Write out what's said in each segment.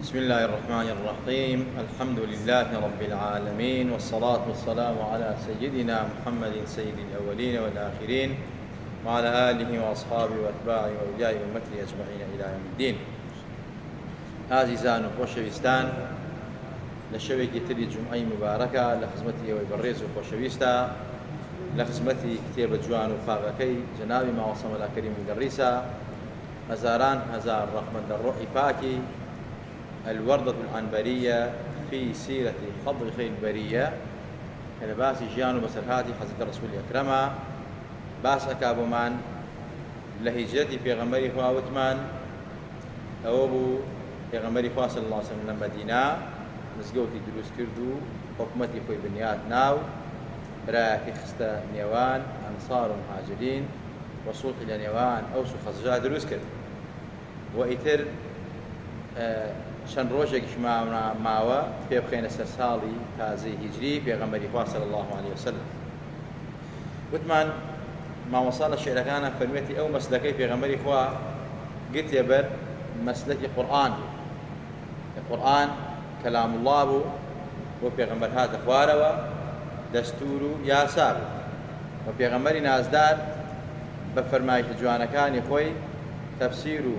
بسم الله الرحمن الرحيم. الحمد لله رب العالمين، والصلاة والسلام على سيدنا محمد سيد الأولين والآخرين، وعلى آله وأصحابه وأتباعه وأولياء أمته أجمعين إلى يوم الدين. عزیزان و خۆشەویستان، لە شەوێکی تری جومعەی مبارەکە لە خزمەتی ئێوەی بەڕێز و خۆشەویستە، لە خزمەتی کتێبە جوان و فاغەکەی جەنابی ماوەسە مەلا کەریم مدەڕیسە، هەزاران هەزار ڕەحمەت لە ڕۆحی پاکی الوردة العنبرية في سيرة خضر خير البرية كان باس جيان وبسرهاتي حضرة الرسول الأكرم باس أكابومان لهجرتي في غمري خواوتمان أوبو في غمري خوا صلى الله عليه وسلم لمدينة مزقوتي دروس كردو حكمتي خوي بنيات ناو راكي خستا نيوان أنصار مهاجرين وصلت إلى نيوان أوسو خزجاء دروس كرد وإتر چەند ڕۆژێکیش ماوە پێ بخێنە سەر ساڵی تازەی هیجری پێغەمبەری خوا صلی الله عليه وسلم. وتمان مامۆستا لە شێعرەکانە فەرمێتی ئەو مەسلەکەی پێغەمبەری خوا گرتێ بەر مەسلەکی قورئان. قورئان کەلام الله بوو، بۆ پێغەمبەر هاتە خوارەوە، دەستور و یاسا بوو، و پێغەمبەری نازدار بە فەرمایشە جوانەکانی خۆی تەفسیر و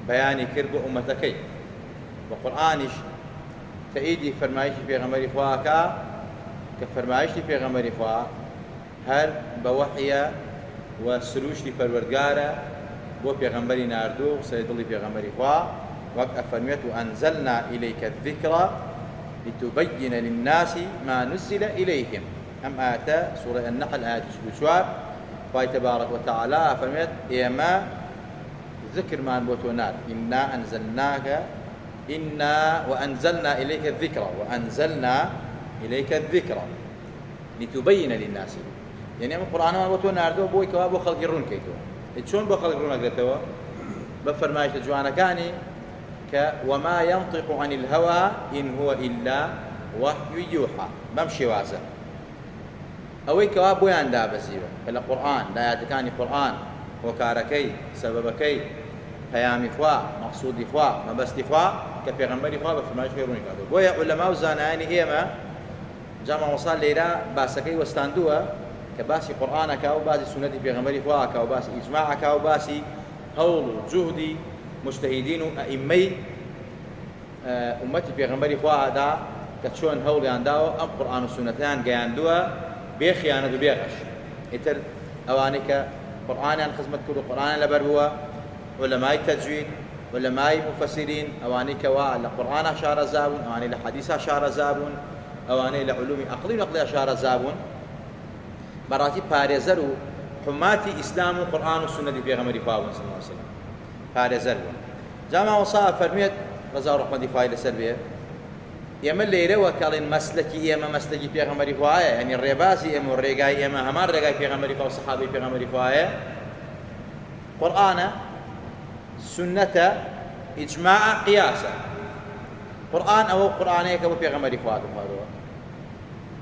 بەیانی کرد بۆ ئومەتەکەی. وقرآنش تأييدي فرمايشي في غمري خواكا كفرمايشي في غمري خوا هر بوحية وسلوشي فروردگارة بو في غمري ناردو سيدلي في غمري خوا وقت أفرميت وأنزلنا إليك الذكرى لتبين للناس ما نزل إليهم. أم آتا سورة النحل آية سبوشوار فاي تبارك وتعالى أفرميت إيما ذكر ما نبوتو نار إنا أنزلناك إنا وأنزلنا إليك الذكرى وأنزلنا إليك الذكرى لتبين للناس. يعني أم القرآن ما بتو ناردو بوي كواب وخلق الرون كيتو شلون بخلق الرون أقدرتوا بفرمايش جوانا كاني وما ينطق عن الهوى إن هو إلا وحي يوحى بمشي واسع أوي كواب وين دا بزيبه كلا قرآن لا يعتكاني قرآن وكاركي سببكي قيام خوا مقصود خوا مبست خوا كبيغمبر خوا بفرمايش غيروني كادو بويا علماء زاناني إيما جامع وصال ليرا باسكي وستاندوا كباسي قرآن كاو باسي سنة بيغمبر خوا كاو باسي إجماع كاو باسي هول جهدي مجتهدين أئمي أمتي بيغمبر خوا دا كتشون هول يانداو أم قرآن والسنتان جاندوا بيخيانة بيغش إتر أوانيك قرآن عن خدمة كل قرآن لبرهوا علماء تجويد علماء مفسرين أواني كوا لقرآن أشار زابون أواني لحديث أشار زابون أواني لعلوم أقلي ونقلي أشار زابون مراتب بارزرو حماتي إسلام وقرآن والسنة في غمر فاون صلى الله عليه وسلم بارزرو جامع وصاء فرميت رضا رحمة فايل سربية يما اللي روا كالين مسلكي يما مسلكي في غمر فاية يعني الرباسي يما الرجاي يما همار رجاي في غمر فاو صحابي في غمر فاية قرآن سنة إجماع قياسا قرآن أو قرآنيك أبو بيغمري فواتم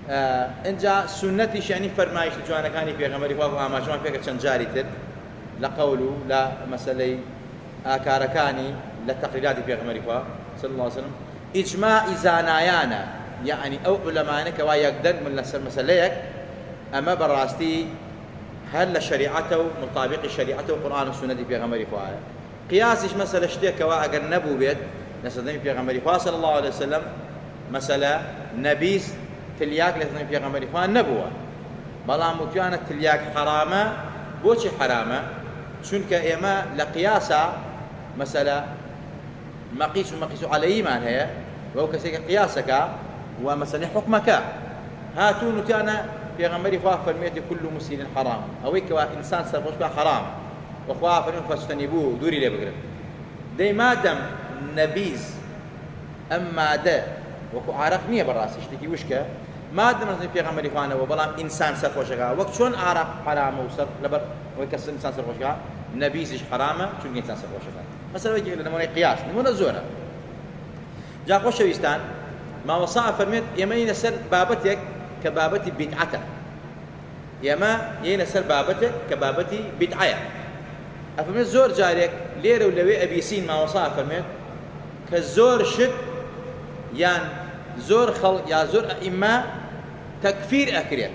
هذا إنجا سنتي شأني فرمايش جوانا كاني بيغمري فواتم أما جوان فيك تنجاري تر لقولوا لا مسألة كاركاني لتقريرات بيغمري فواتم صلى الله عليه وسلم إجماع إزانايانا يعني أو علمانك ويقدر من لسر مسأليك أما براستي هل شريعته مطابق شريعته القرآن والسنة بيغمري فواتم قياسش مسألة اشتيك وأجر نبو بيت نسدني في غمري فا صلى الله عليه وسلم مسألة نبيس تلياك لسدني في غمري فا نبوة بلا متيانة تلياك حرامة بوشي حرامة شنك إما لقياسا مسألة مقيس على إيمان هي وهو كسيك قياسك ومسألة حكمك هاتو نتيانا في غمري فا فرميتي كل مسلم حرام أويك إنسان سرقوش بها حرام وخوا فريق فاستنبوه دوري لي بقرب دي ما دام نبيز أما ده وكو عارف نية براسي اشتكي وشكا ما دام نزل في غمري فانا وبلام إنسان سرق وشكا وقت شون عارف حرامه وسر لبر ويكسر إنسان سرق وشكا نبيزش حرامه شون إنسان سرق وشكا مثلا ويجي لنا قياس نمونا زورة جا خوش ويستان ما وصاء فرميت يمين سر بابتك كبابتي بدعته يما ينسر بابتك كبابتي بدعية أفرميت زور جاريك ليرة ولوي أبي سين ما وصاء فرميت کە زۆر شت یان زۆر خەڵک یا زۆر ئەئیمە تەکفیر ئەکرێت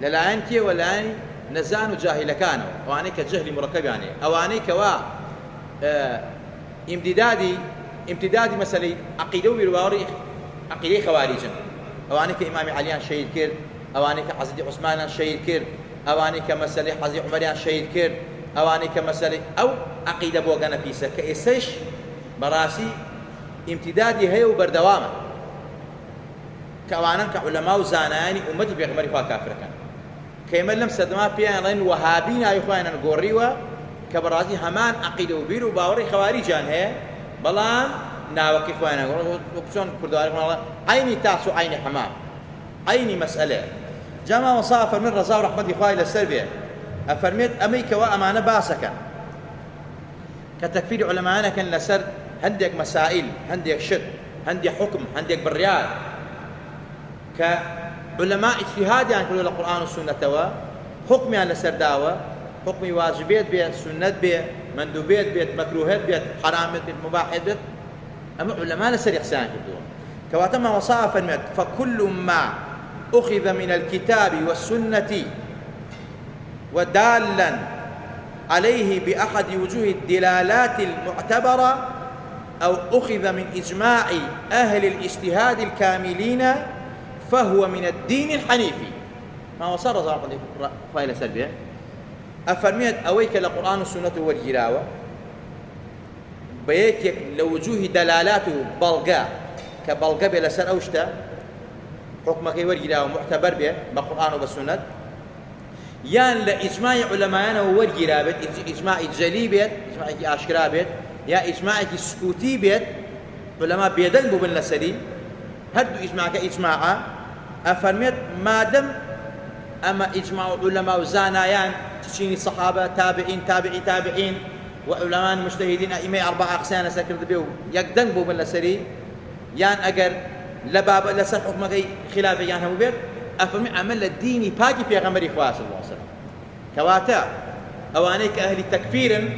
لەلایەن کێوە لایەن نەزان و جاهیلەکانەوە ئەوانەی کە جەهلی مڕەکەبیان هەیە ئەوانەی کەوا ئیمتیدادی مەسەلەی عەقیدە و بیرروباوەڕی عەقیدەی خەواریجن ئەوانەی کە ئیمامی عەلییان شەهید کرد ئەوانەی کە حەزرەتی عوسمانیان شەهید کرد ئەوانەی کە مەسەلەی حەزرەتی عومەریان شەهید کرد ئەوانەی کە مەسەلەی ئەو عەقیدە بۆ گەنە پیسە کە ئێستەش بەڕاستی ئیمتیدادی هەیە و بەردەوامە کە ئەوانن کە عولەما و زانایانی ئومەتی پێغەمبەری خوا کافرەکەن کە ئێمە لەم سەردەما پێیان ئەڵێن وەهابی ناوی خۆیانیان گۆڕیوە کە بەڕاستی هەمان عەقیدە و بیر و باوەڕی خەواریجیان هەیە بەڵام ناوەکەی خۆیانیان گۆڕیوە وەکو چۆن کوردەواری خۆیان عەینی تاس و عەینی حەمام عەینی مەسئەلەیە جا ماوە سا ئەفەرمێت ڕەزا و ڕەحمەتی خوای لەسەر بێ ئەفەرمێت ئەمەی کەوا ئەمانە باسەکەن کە تەکفیری عولەمایانەکەن لەسەر هەندێک مەسائل هەندێک شت هەندێک حکم هەندێک بڕیار کە علەما ئیجتیهادیان کردووە لە قورئان و سونەتەوە حکمیان لەسەر داوە حکمی واجبێت بێت سنەت بێت مەندووبێت بێت مەکروهێت بێت حرامێت بێت مباحێت بێت ئەمە علەما لەسەری قسەیان کردووە کەواتە ماوەسا ئەفەرمێت فكل ما أخذ من الكتاب والسنة ودالا عليه بأحد وجوه الدلالات المعتبرة أو أخذ من إجماع أهل الاجتهاد الكاملين فهو من الدين الحنيفي ما وصل رضا فايلة سلبية أفرميت أويك لقرآن والسنة والجراوة بيك لوجوه دلالاته بلغاء كبلغاء بلا سر أوشتا حكمك والجراوة معتبر به بالقرآن وبالسنة يان لإجماع علماءنا والجراوة إجماع جلي بيت إجماع أشكرا بيت يا إجماع سكوتي بيت علماء بيدل بالنسري هردو إجماعك إجماعا أفرميت مادم أما إجماع علماء وزانايان تشيني صحابة تابعين تابعين وعلماء مجتهدين أئمة 4 أقسام سكرت بيو يقدن بو بالنسري يان أجر لباب لسر حكمك خلافي يان هم بيت أفرمي عمل الديني باقي في غمر إخوة صلى الله عليه وسلم كواتا أوانيك أهل تكفير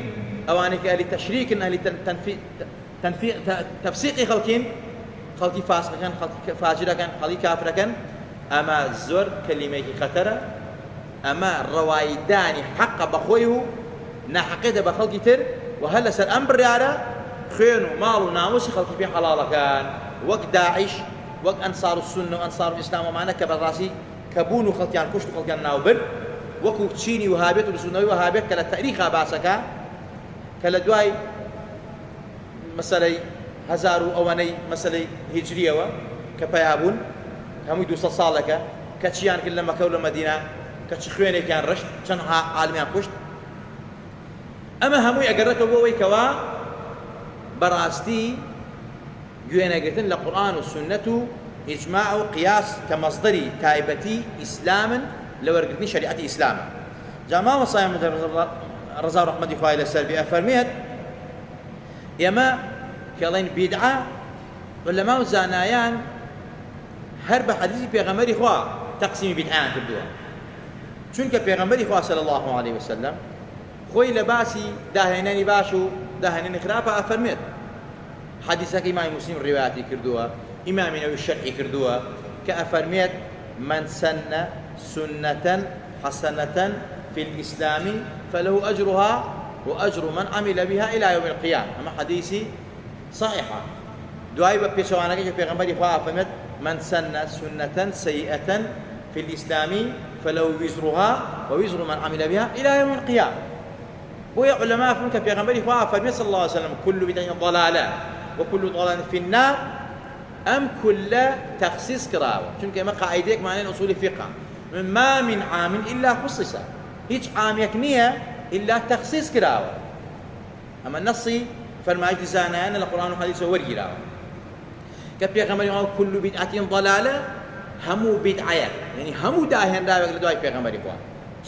أوانيك أهل تشريك أهل تفسيق خلقي فاسقا خلقي فاجرا خلقي كافرا أما زور كلمة خطرة أما روايداني حق بخويه نحقيده بخلقي تر وهلا سر أمر يارا خير ومال وناموس خلقي في حلال كان وقت داعش وقت أنصار السنة وأنصار الإسلام ومعنا كبراسي كبون خلقيان كشت خلقيان ناوبر وكو تشيني وهابيت وبسنوي وهابيت كلا تاريخ باسكا كلا دواي مسألة هزارو أواني مسألة هجرية كبيابون هم يدوس صالك كتشيان كل مكة ولا مدينة كتشخويني كان رشد شنها عالميان كشت أما همو يقرأك بوي كوا براستي جوينا قلتن لقرآن والسنة إجماع وقياس كمصدري تائبتي إسلاما لو رقتني شريعة إسلاما جامعة وصايا رضا ورحمة الله السلبي أفرميت يما كالين بدعة علماء وزانايان هرب حديثي بيغمبري خوا تقسيم بدعان كردوها چونك بيغمبري خوا صلى الله عليه وسلم خوي لباسي داهناني باشو داهناني خرافة أفرميت حديثك إمام مسلم رواياتي كردوها إمام نووي الشرعي كردوها كأفرميت من سن سنة حسنة في الإسلام فله أجرها وأجر من عمل بها إلى يوم القيامة أما حديثي صحيحة دعاء بيسوانا كي بيغمبري خوا أفرميت من سن سنة سيئة في الإسلام فله وزرها ووزر من عمل بها إلى يوم القيامة ويا علماء فمك بيغمبري خوا أفرميت صلى الله عليه وسلم كل بدعة ضلالة وكل ضلالة في النار أم كل تخصيص كراوة چونك ما قاعديك معنى أصول الفقه ما من عام إلا خصص هيج عام يكنية إلا تخصيص كراوة أما النصي فرمايت زانان القرآن والحديث هو الكراوة كبيغمبري خوا كل بدعة ضلالة همو بدعة يعني همو داهن راوي لدواي بيغمبري خوا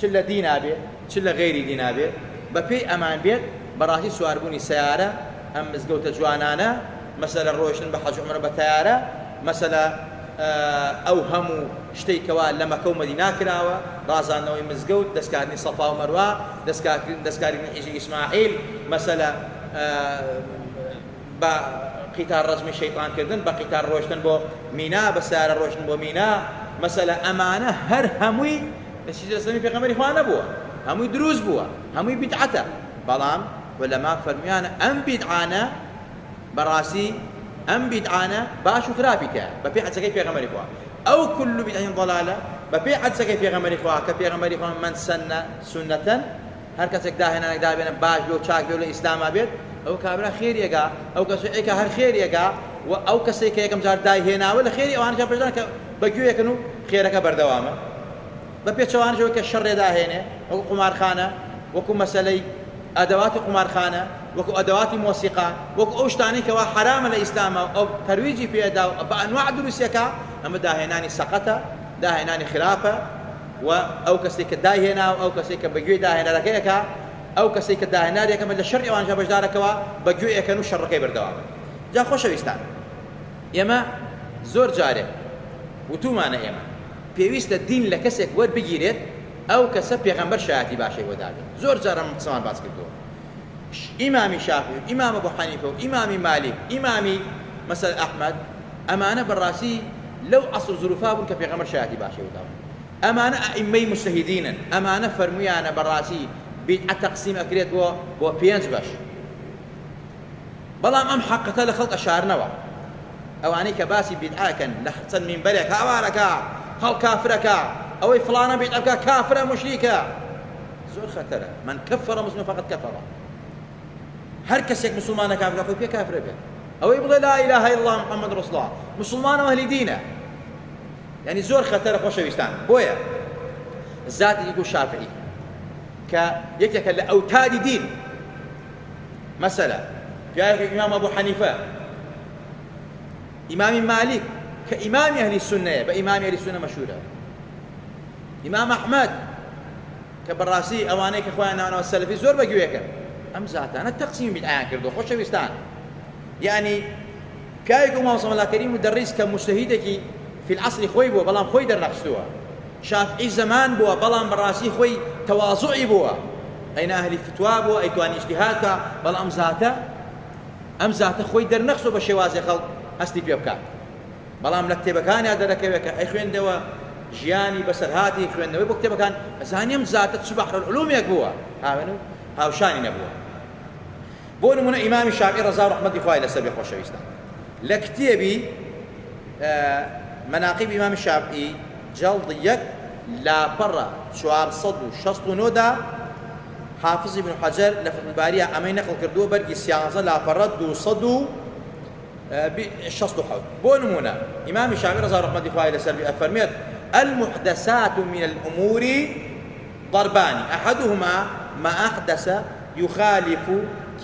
شل دين أبي شل غير دين أبي ببي أمان بيت براسي سواربوني سيارة أم مزقوت جوانانا مثلا روشن بحج عمر بتيارة مثلا أوهموا شتي كوال لما كو مدينة كراوة رازان نوي مزقوت دسكارني صفا ومروة دسكارني حجي إسماعيل مثلا قیتار ڕزمی شەیطانکردن بە قیتار ڕۆشتن بۆ مینا بە سارە ڕۆشتن بۆ مینا مەسەلە ئەمانە هەر هەمووی لە سەمی پێغەمبەری خوا نەبووە، هەمووی دروست بووە، هەمووی بیدعەتە. بەڵام وەلەما فەرمویانە ئەم بیدعانە بەڕاستی ئەم بیدعانە باش و خراپی تایە بە پێی حەدیسەکەی پێغەمبەری خوا. ئەو كل بدعة ضلالة بە پێی حەدیسەکەی پێغەمبەری خوا کە پێغەمبەری خوا من سەنە سونەتەن هەر کەسێک داهێنانێک دابێنە باش بێ و چاک بێ و لە ئیسلاما بێت ئەو کابرا خێریەکە، ئەو کەسێکە هەر خێریەکە و ئەو کەسێک کە یەکەم جار داهێناوە لە خێری ئەوانە جا پێشدان کە بەگوێیەکەن و خێرەکە بەردەوامە بە پێچەوانەوە کە شەڕێ داهێنێ وەکو قومارخانە، وەکو مەسەلەی ئەدەواتی قومارخانە، وەکو ئەدەواتی مۆسیقا، وەکو ئەو شتانەی کەوا حرامە لە ئیسلامە ئەو تەرویجی پێدا و بە ئەنواع دروستیەکە ئەمە داهێنانی سەقەتە، داهێنانی خراپە و ئەو کەسێک کە داهێنا و ئەو کەسێک کە بەگوێی داهێنەرەکەیەکە ئەو کەسێک کە داهێناریەکەمە لە شەڕی ئەوانجا بەشدارەکەوە بەگوێیەکەن و شەڕەکەی بەردەوامە. جا خۆشەویستان ئێمە زۆر جارێک وتومانە ئێمە پێویستە دین لە کەسێک وەربگیرێت ئەو کەسە پێغەمبەر شایەتی باشەی وەدابێت. زۆر جارە من قسەمان باس کردووە ئیمامی شافعی و ئیمام ئەبوو حەنیفە و ئیمامی مالیک ئیمامی مەسەل ئەحمەد ئەمانە بەڕاستی لەو عەسر زروفا بوون کە پێغەمبەر شایەتی باشەی وەدابێت. ئەمانە ئەئیمەی مجتەهیدینن، ئەمانە فەرمویانە بەڕاستی بیدعە تەقسیم ئەکرێت بۆ 5 بەش. بەڵام ئەم حەقەتە لە خەڵک ئەشارنەوە ئەوانەی کە باسی بیدعەکەن لە چەند مینبەرێک هاوارەکە هەڵ کافرەکە ئەوەی فڵانە بیدعەکە کافرە مشریکە زۆر خەتەرە. من کەفەرە مسلم فقط کەفەرە. هەر کەسێک مسلمانە کافرە خۆی پێ کافرە بێت. ئەوەی بڵێ لا إله إلا الله محمد رسول الله مسلمانە و ئەهلی دینە. یعنی زۆر خەتەرە خۆشەویستان. بۆیە زاتێکی گو شافعی کە یەکێکە لە ئەوتادی دین مەسەلە پیاوێکی ئیمام ئەبوو حەنیفە، ئیمامی مالیک کە ئیمامی ئەهلی سونەیە بە ئیمامی ئەهلی سونە مەشهورە، ئیمام ئەحمەد کە بەڕاستی ئەوانەی کە خۆیان ناونەوە سەلەفی زۆر بەگوێیەکەن. ئەم زاتانە تەقسیم بیدعەیان کردووە خۆشەویستان. یعنی پیاوێک مامۆستا مەلا کەریم مدەڕیس کە مجتەهیدێکی فی العەسری خۆی بووە بەڵام خۆی دەرنەخستووە، شافعی زەمان بووە بەڵام بەڕاستی خۆی تەواضوعی بووە، ئەینا ئەهلی فتوا بووە ئەیتوانی ئیجتیهاد بکە، بەڵام ئەم زاتە خۆی دەرنەخستووە بە شێوازی خەڵک هەستی پێ بکات. بەڵام لە کتێبەکانیان دەرەکەوێت کە ئەی خوێندەوە ژیانی بەسەرهاتی خوێندنەوەی بۆ کتێبەکان ئەزانیم زاتە چ بەحرالعلومێک بووە هاوێن و هاوشانی نەبووە. بۆ نمونە ئیمامی شافعی ڕەزا ڕەحمەتی خوای لەسەر بێ خۆشەویستان لە کتێبی مناقب ئیمامی شافعی جەڵدی 1 لاپەڕە 469 دا حافظ ابن حەجەر لە فتح الباریە ئەمەی نەقڵ کردووە بەرگی 13 لاپەڕە 267. بۆ نمونە ئیمامی شافعی ڕەزا ڕەحمەتی خوای لەسەر بێ ئەفەرمێت المحدثات من الأمور ضربان أحدهما ما أحدث يخالف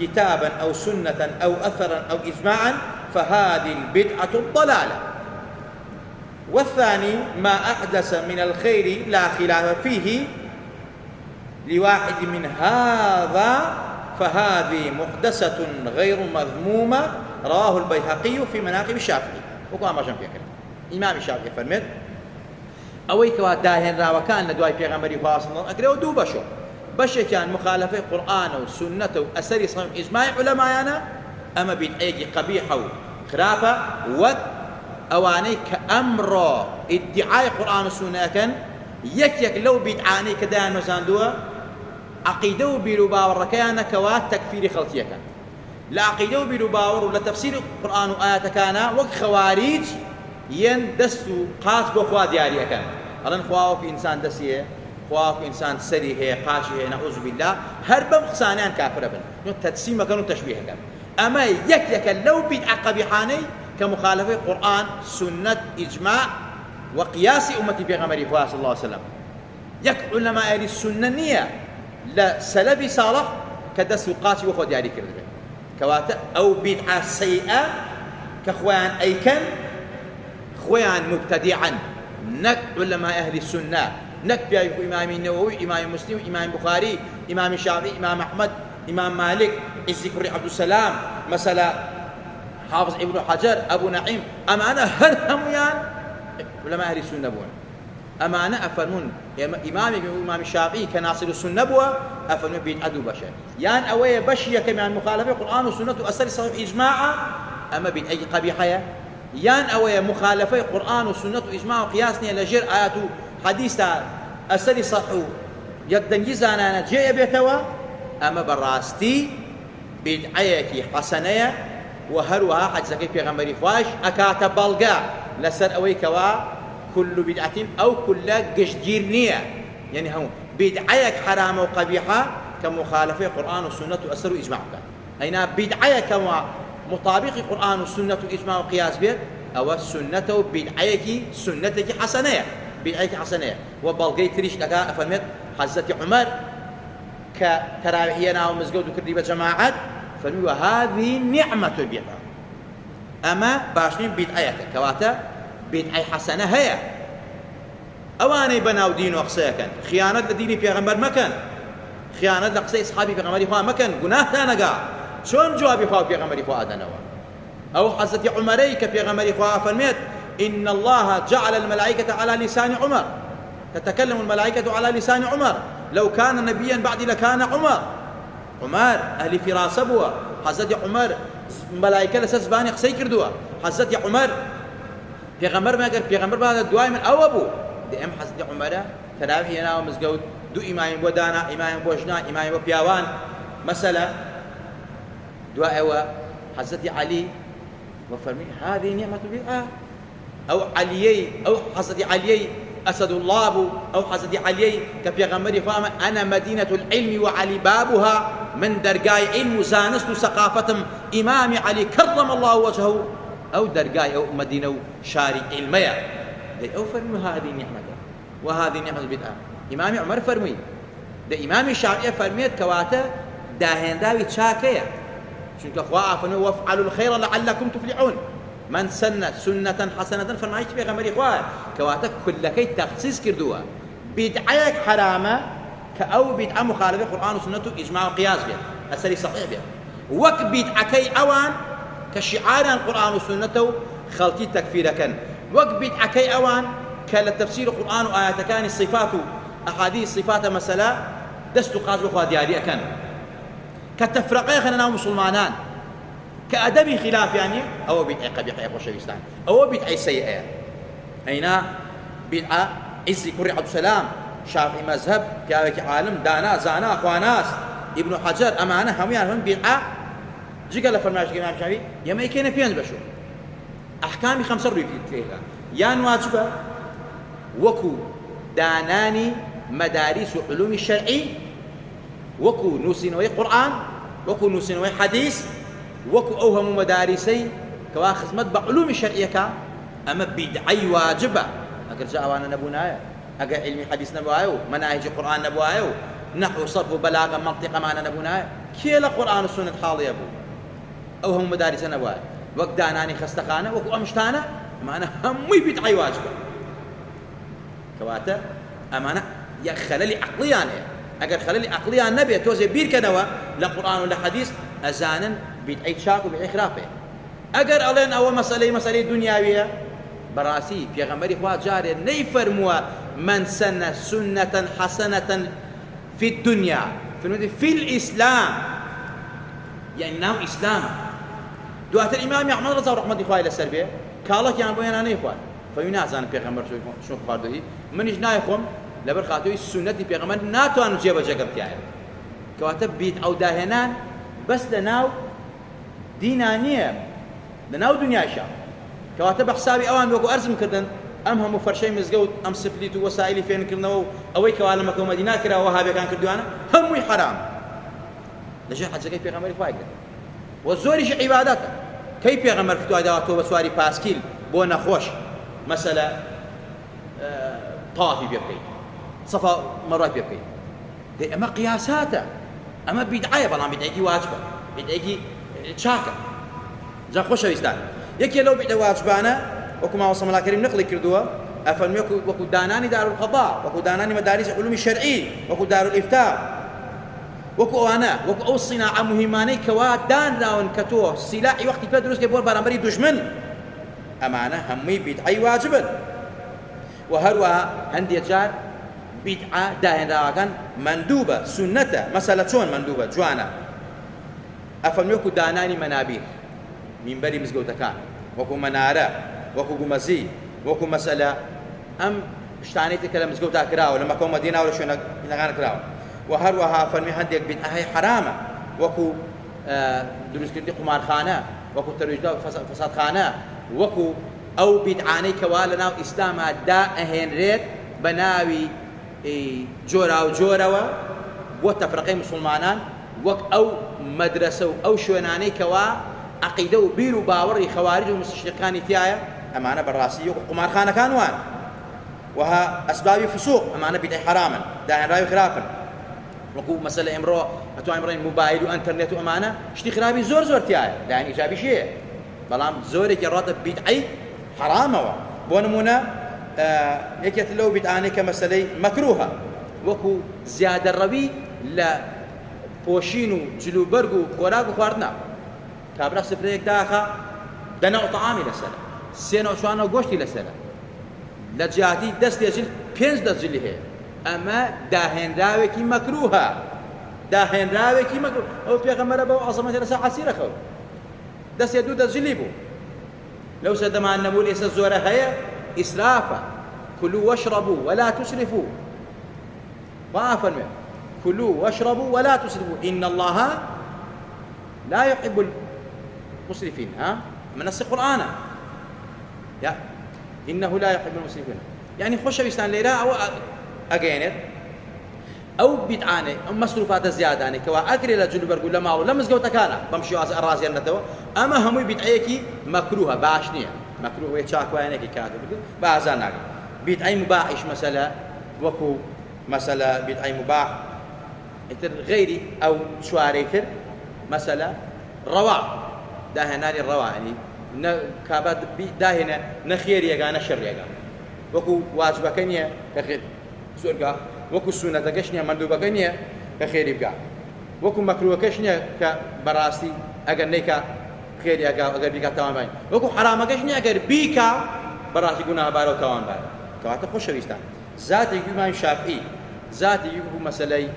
كتابا أو سنة أو أثرا أو إجماعا فهذه البدعة الضلالة، والثاني ما أحدث من الخير لا خلاف فيه لواحد من هذا فهذه محدثة غير مذمومة. رواه البيهقي في مناقب الشافعي. وقام عشان فكرة إمام الشافعي فرمت ئەوەی کەوا داهێنراوەکان لە دوای پێغەمبەری خوا صلی الله ئەکرێەوە دوو بەشە، بەشێکیان مخالفەی قورئانە و سونەتە و ئەسەری سەڵیم ئیجماعی عولەمایانە ئەمە بیدعەیەکی قەبیحە و خراپە، وەک ئەوانەی کە ئەمڕۆ ئیدعای قورئان و سونەکەن یەکێک لەو بیدعانەی کە دایان نۆزاندووە عەقیدە و بیر و باوەڕەکەیانە کەوا تەکفیری خەڵکیەکەن لە عەقیدە و بیر و باوەڕ و لە تەفسیری قورئان و ئایەتەکانە وەک خەواریج ين دستو قاس بخوا دياري كان ألان خواوك إنسان دسيه خواوك إنسان سري هي قاشي هي نعوذ بالله هربم خسانان كافر بن نو تجسيم كانوا تشبيه كان أما يك لو بدعة قبيحاني كمخالفة قرآن سنة إجماع وقياس أمتي بيغمري صلى الله عليه وسلم يك علماء أهل السنة نية لا سلفي صالح كدسو قاسي وخوا دياري كردبن كواتا أو بدعة سيئة كخوان أيكن خوان مبتدعا نك علماء أهل السنة نك بيا إمام النووي إمام مسلم إمام بخاري إمام الشافعي إمام أحمد إمام مالك الذكري عبد السلام مثلا حافظ ابن حجر أبو نعيم أما أنا هرهميان علماء أهل السنة بون أما أنا أفرمون إمام الشافعي كناصر السنة بوا أفرمون بين أدو بشر يعني أوي بشية كمان مخالفة القرآن والسنة وأثر صحيح إجماعا أما بدعي قبيحة يان أوي مخالفة قرآن وسنة وإجماع وقياسني لجير آيات حديثة أسري صحو يقدن جزانا نتجي بيتوا أما براستي بدعيك حسنية وهروها حجزك في غمري فواش أكات بلغا لسر أوي كوا كل بدعة أو كل قشجيرنية يعني هم بدعيك حرام وقبيحة كمخالفة قرآن والسنة وأسر وإجماع أين بدعيك كما مطابق القرآن والسنة وإجماع وقياس به أو السنة بدعيك سنتك حسنية بدعيك حسنية وبلغي تريش لك أفرمت حزة عمر كتراويحينا ومزقود وكرديبة جماعات فالمي هذه نعمة البدعة أما باشنين بدعيك كواتا بدعي حسنة هي أواني بناو دين وقصيكا خيانة لديني بيغمبر مكان خيانة لقصي أصحابي بيغمبر إخوان مكان قناه تانقا شون جوابي خواه بيغمبر إخوان أدنوا أو حزة عمريك بيغمبر إخوان فرميت إن الله جعل الملائكة على لسان عمر تتكلم الملائكة على لسان عمر لو كان نبيا بعد لكان عمر أهل فراسة بوا حزة عمر ملائكة لسزباني قصي كردوا حزة عمر بيغمبر ما قال بيغمبر بهذا الدعاء من أوابو دي أم حزة عمر تراويحنا ومزقود دو إمام بودانا إمام بوجنا إمام بياوان مسألة دعاء حزة علي وفرمي هذه نعمة البدعة أو عليي أو حزة عليي أسد الله أو حزة عليي كبيغمبر فاهم أنا مدينة العلم وعلي بابها من درجاي علم زانست ثقافتهم إمام علي كرم الله وجهه أو درجاي أو مدينة شاري علمية أو فرمي هذه نعمة وهذه نعمة البدعة إمام عمر فرمي ده إمام الشافعي فرميت كواتا داهن داوي تشاكية شنك أخوة فنو وافعلوا الخير لعلكم تفلحون من سنة سنة حسنة فرمايش في غمري إخوة كواتا كل كي تخصيص كردوها بدعيك حرامة كأو بدعة مخالفة القرآن والسنة إجماع وقياس بها أسري صحيح بها وك بدعكي أوان كشعار القرآن والسنة خلطي تكفير كان وك بدعكي أوان كالتفسير القرآن وآيات كان الصفات أحاديث صفات مسألة دست قاز بخوا دياري أكن كتفرقية خلنا مسلمانان كأدب خلاف يعني أو بدعي قبيحة يا شيخ أو بدعي سيئة أين بدعة عزي كري عبد السلام شافعي مذهب كاوك عالم دانا زانا أخواناس ابن حجر أمانة هم يعرفون بدعة جيقال فرماش الإمام الشافعي يما يكين فين بشو أحكامي 5 روي فيها يان واجبة وكو داناني مدارس علوم الشرعي وكو نوسينوي قرآن وكو نوسينوي حديث وكو أوهم مدارسي كواخذ مطبع علوم الشرعية كا أما بدعي واجبة أقل جاءوانا نبونا أقل علمي حديث نبوايو مناهج القرآن نبوايو نحو صرف وبلاغة منطقة معنا نبونا كيلا قرآن السنة حالي يبو أوهم مدارس نبوايو وقت داناني خستخانة وكو أمشتانا معنا همي بدعي واجبة كواتا أمانة يا خلالي عقليان أقل خلالي عقليان نبي توزي بير كنوا لا قرآن ولا حديث أزانا بدعي شاك وبدعي خرافة أقل أولين أول مسألة دنياوية براسي في غمري خوا جاري نيفرموا من سن سنة حسنة في الدنيا في الإسلام يعني ناو إسلام دوات الإمام أحمد رضا رحمة الله السلبية قالك يعني بوينا نيفوان فينازان في غمر شو خاردوه من إجنايكم لبر خاطوي السنة في غمر ناتو أنو جيبا جاكب تاعي كواتب بيت أو داهنان بس لناو دينانية لناو دنيا شام كواتب حسابي أوان وكو أرزم كردن أم هم فرشي مزقود أم سفليتو وسائلي فين كردنو أوي كوالما كو مدينة كرا وهابي كان كردوانا هم حرام لجي حاجة كيف في غمر فايقة والزوري شي عباداته كيف في غمر فتوى دواتو بسواري باسكيل بونا خوش مسألة طافي بيبكي صفا مرات بيبكي دي أما قياساته أما بدعية بلان بدعيكي واجبة بدعيكي تشاكا جا خوش ويستان يكي لو بدعي واجبانا وكما وصم الله كريم نقلي كردوها أفرمي وكو داناني دار القضاء وكو داناني مدارس علوم الشرعي وكو دار الإفتاء وكو أنا وكو أو الصناعة مهماني كوا دان راون كتوه سلاحي وقت بدروس كيبور برامبري دجمن أمانة همي بدعي واجبا وهروها هندي جار بدعة داهن راكن مندوبة سنة مسألة شون مندوبة جوانا أفهميكو داناني منابير منبەری مزگەوتەکان وەکو مەنارە وەکو گومەزی وەکو مەسەلە ئەم شتانێتی کە لە مزگەوتا کراوە لە مەکە و مەدینە و لە شوێنەکان کراوە و هەروەها فەرمی هەندێک بیدعەی حرامە وەکو دروستکردنی قومارخانە وەکو تەرویجدا و فەسادخانە وەکو ئەو بیدعانەی کەوا لە ناو ئیسلامە دائەهێنرێت بە ناوی جۆرا و جۆرەوە بۆ تەفرەقەی مسلمانان وەک ئەو مەدرسە و ئەو شوێنانەی کەوا عەقیدە و بیر و باوەڕی خەوارج و مستەشرقەکانی تایە ئەمانە بەڕاستی وەکو قومارخانەکان وان وها ئەسبابی فسوق ئەمانە بیدعەی حرامن داهێنراوی خراپن وەکو مەسەلە ئێمڕۆ ئەتوانین بڵێن موبایل و ئەنتەرنێت و ئەمانە شتی خراپی زۆر تایە داهێن ئیجابیش هەیە بەڵام زۆرێکی ڕاتە بیدعەی حرامەوە بۆ نمونە یەکێت لەو بیدعانەی کە مەسەلەی مەکروهە وەکو زیادەڕەوی لە پۆشین و جلوبەرگ و خۆراک و خواردنا کابرا سفرەیەک داخە دەنەو تەعامی لەسەرە سێنە و چوانە گۆشتی لەسەرە لە جیاتی دەست لێجل 5 دەستجلی هەیە ئەمە داهێنراوێکی مەکروهە داهێنراوێکی مەکروه ئەو پێغەمبەرە بەو عەزەمەتە لەسەر عەسیرە خەوت دەستێ 2 دەستجلی بوو لەو سەردەمان نەبوو ئێستا زۆرە هەیە ئیسرافە كلوا واشربوا ولا تسرفوا وافرمي كلوا واشربوا ولا تسرفوا إن الله لا يحب المسرفين من نص القرآن يا إنه لا يحب المسرفين يعني خوش بيستان ليرا أو أجينت أو بدعانة أو مصروفات زيادة يعني كوا أكل لا جلو برجول لما أو لمس جوتا كانا بمشي على الرازي النتوى أما هم بدعيكي مكروهة باشنية مكروه ويتشاك وينك كاتب بعزانك بدعي مباحش مثلا وكو مثلا بدعي مباح غيري أو شواريتر مثلا رواع داهناني الرواع يعني كابات داهنا نخير يجا نشر يجا وكو واجبكنيا كخير سورقا وكو سنة كشنيا مندوبكنيا كخير يبقى وكو مكروه كشنيا كبراستي أجر نيكا خير يجا أجر بيكا تمام باين وكو حرام كشنيا أجر بيكا براسي قلنا بارو تمام باين كواتا خوش شويستان ذات يجوا الشافعي ذات يجوا مسألة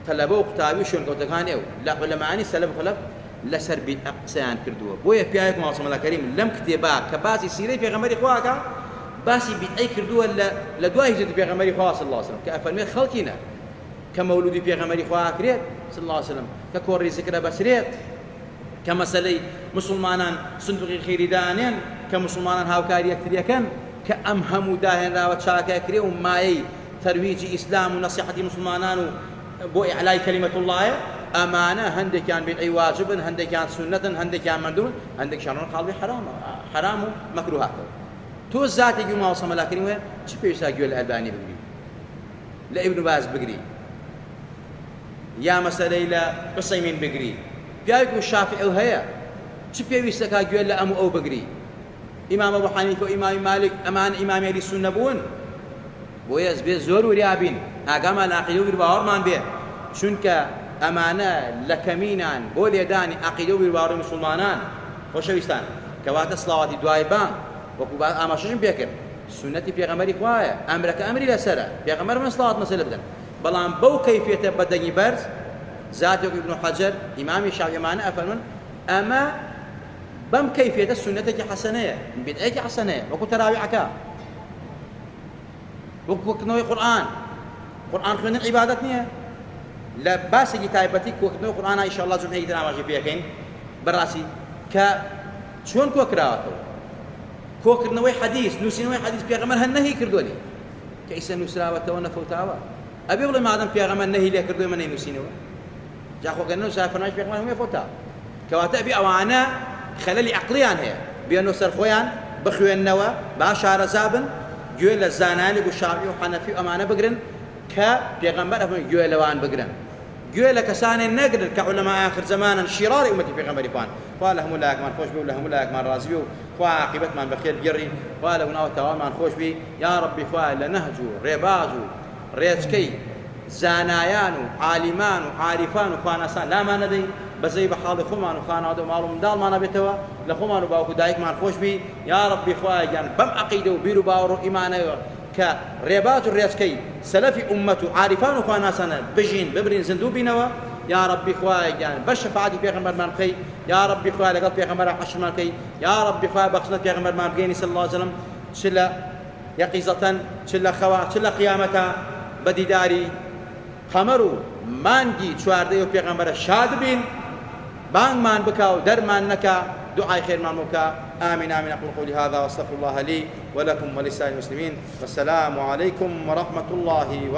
طلبوا وقتابي شون قوتكان أو لا علماء سلف خلف لسر بأقسان كردوه بويا بياك ما وصل الله كريم لم كتبا كباسي سيري في غمري خواكا باسي بيتأي كردوه لدواء هجرة في غمري خوا صلى الله عليه وسلم كأفرمي خلقنا كمولودي في غمري خوا كريت صلى الله عليه وسلم ككوري ذكر بسريت كمسألة مسلمانان صندوق الخير دانين كمسلمانان هاوكاري أكثر كان كأمهم داهن راوت شاكا كري وماي ترويج إسلام ونصيحة مسلمانان بو إعلاء كلمة الله أمانة هندك كان بدعي واجب هندك كان سنة هندك كان مندوب هندك شرعون قال حرام مكروهات تو الذات يجوا ما وصل ملاك كريم شو بيسا يقول الألباني بقري لا ابن باز بقري يا مسألة لا عثيمين بقري بياكو الشافعي وهي شو بيسا يقول لا أمو أو بقري إمام أبو حنيفة وإمام مالك أمان إمام أهل السنة بون بويز بيز زور وريابين أقام العقيدة بالباور مان به شنك أمانة لكمينان بولي داني عقيدة بالباور مسلمانان خوشويستان كواتا صلوات دوايبان وكو أماششن بيكر سنتي بيغمري خوايا أمرك أمري لسرة بيغمر من صلوات مسألة بدن بلان بو كيفية بدني برز ذات ابن حجر إمام الشافعي معنا أفرمن أما بم كيفية السنة حسنية بدعة حسنية وكو تراويحك وكو نوي قرآن خوين عبادتني لا باسي تايبتي كو نوي قرآن إن شاء الله زون هيك دنا واجي بيكين براسي ك شلون كو كراوتو كو نوي حديث نوسي نوي حديث بيغمر هالنهي كردولي كيس نوسراوته ونفوتاوا أبي والله ما عدم بيغمر نهي لي كردوي من نوسي نوا جاكو كنو سافرناش بيغمر هم يفوتا كواتا أبي أوانا خلالي عقليان هي بيانو سرخويان بخوين نوا باشار زابن جويل الزاناني والشافعي وحنفي وأمانة بقرن كبيغمبر أفهم جويل لوان بقرن جويل كسان نقدر كعلماء آخر زمانا شرار أمتي بيغمبر يبان فالهم لا يكمان خوش بي ولهم لا يكمان رازي بي وعاقبت من بخير جري فالهم ناو توام من خوش بي يا ربي فال لنهجو ريبازو ريسكي زانايانو عالمانو عارفانو خوانسان لا ما ندي بزي بحال خمان وخان هذا مالهم دال ما نبيتوا لخمان وباوكو دايك ما نخوش بي يا ربي خوايا يعني بم عقيده وبيرو باورو إيمانه كريبات الريسكي سلفي أمته عارفان وخاناسنا بجين ببرين زندو بينوا يا ربي خوای گیان بە شەفاعەتی پێغەمبەرمان بکەی یا ربی خوای لەگەڵ پێغەمبەر حەشرمان بکەی یا ربی خوای بەخشنە پێغەمبەرمان بگەینی صلی الله علیه وسلم چ لە یەقیزەتەن چ لە خەوا چ لە قیامەتە بە دیداری قەمەر و مانگی چواردەی و پێغەمبەرە شاد بین بانگمان بکە و دەرمان نەکە دعای خێرمان بکە آمين آمين أقول قولي هذا وأستغفر الله لي ولكم ولسائر المسلمين والسلام عليكم ورحمة الله